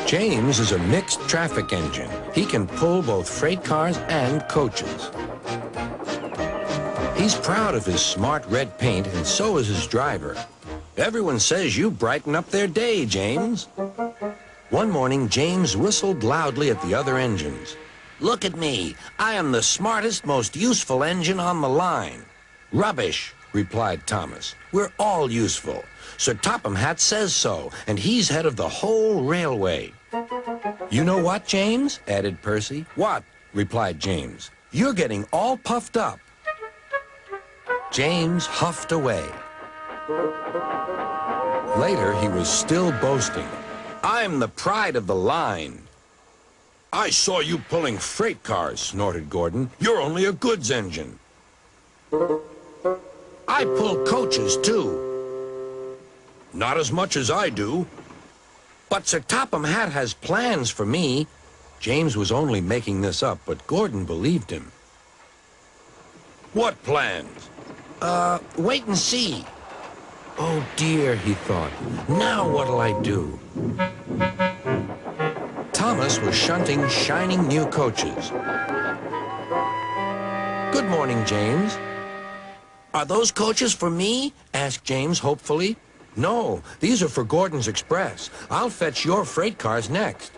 James is a mixed traffic engine. He can pull both freight cars and coaches. He's proud of his smart red paint, and so is his driver. Everyone says you brighten up their day, James. One morning, James whistled loudly at the other engines. "Look at me. I am the smartest, most useful engine on the line." "Rubbish," replied Thomas. "We're all useful. Sir Topham Hatt says so, and he's head of the whole railway." "You know what, James?" added Percy. "What?" replied James. "You're getting all puffed up." James huffed away. Later, he was still boasting. "I'm the pride of the line." "I saw you pulling freight cars," snorted Gordon. "You're only a goods engine." "I pull coaches, too." "Not as much as I do." "But Sir Topham Hatt has plans for me." James was only making this up, but Gordon believed him. "What plans?" Wait and see." "Oh dear," he thought. "Now what'll I do?" Thomas was shunting shining new coaches. "Good morning, James." "Are those coaches for me?" asked James hopefully. "No, these are for Gordon's Express. I'll fetch your freight cars next."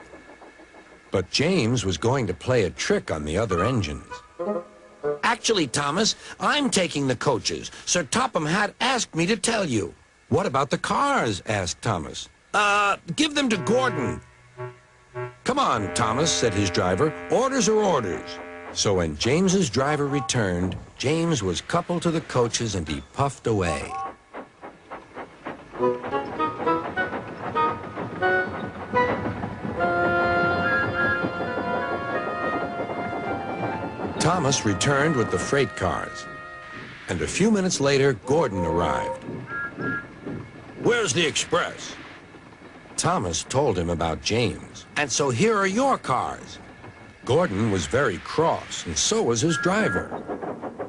But James was going to play a trick on the other engines. "Actually, Thomas, I'm taking the coaches. Sir Topham Hatt asked me to tell you." "What about the cars?" asked Thomas. Give them to Gordon." "Come on, Thomas," said his driver. "Orders are orders." So when James's driver returned, James was coupled to the coaches and he puffed away. Thomas returned with the freight cars, and a few minutes later, Gordon arrived. "Where's the express?" Thomas told him about James. "And so here are your cars." Gordon was very cross, and so was his driver.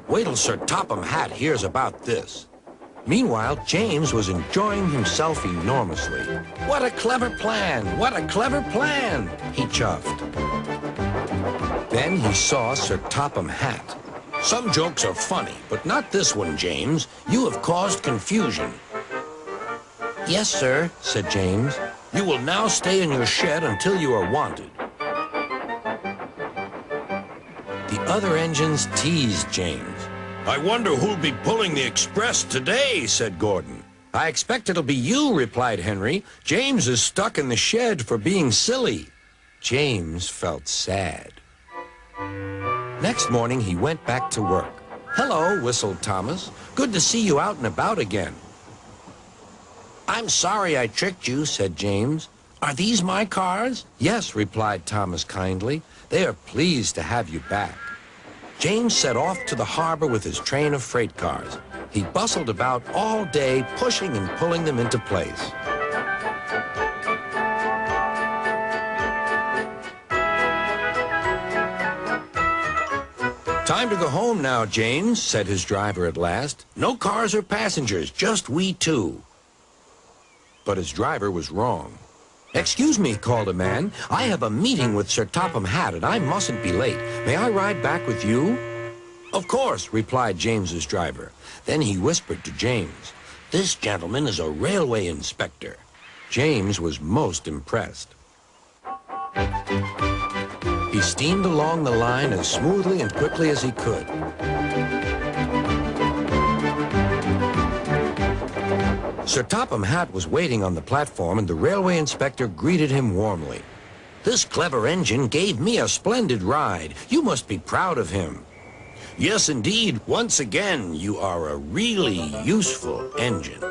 "Wait till Sir Topham Hatt hears about this." Meanwhile, James was enjoying himself enormously. "What a clever plan! What a clever plan!" he chuffed. Then he saw Sir Topham Hatt. "Some jokes are funny, but not this one, James. You have caused confusion." "Yes, sir," said James. "You will now stay in your shed until you are wanted." The other engines teased James. "I wonder who'll be pulling the express today," said Gordon. "I expect it'll be you," replied Henry. "James is stuck in the shed for being silly." James felt sad. Next morning, he went back to work. "Hello," whistled Thomas. "Good to see you out and about again." "I'm sorry I tricked you," said James. "Are these my cars?" "Yes," replied Thomas kindly. "They are pleased to have you back." James set off to the harbor with his train of freight cars. He bustled about all day, pushing and pulling them into place. "Time to go home now, James," said his driver at last. "No cars or passengers, just we two." But his driver was wrong. "Excuse me," called a man. "I have a meeting with Sir Topham Hatt, and I mustn't be late. May I ride back with you?" "Of course," replied James's driver. Then he whispered to James, "This gentleman is a railway inspector." James was most impressed. He steamed along the line as smoothly and quickly as he could. Sir Topham Hatt was waiting on the platform, and the railway inspector greeted him warmly. "This clever engine gave me a splendid ride. You must be proud of him." "Yes, indeed. Once again, you are a really useful engine."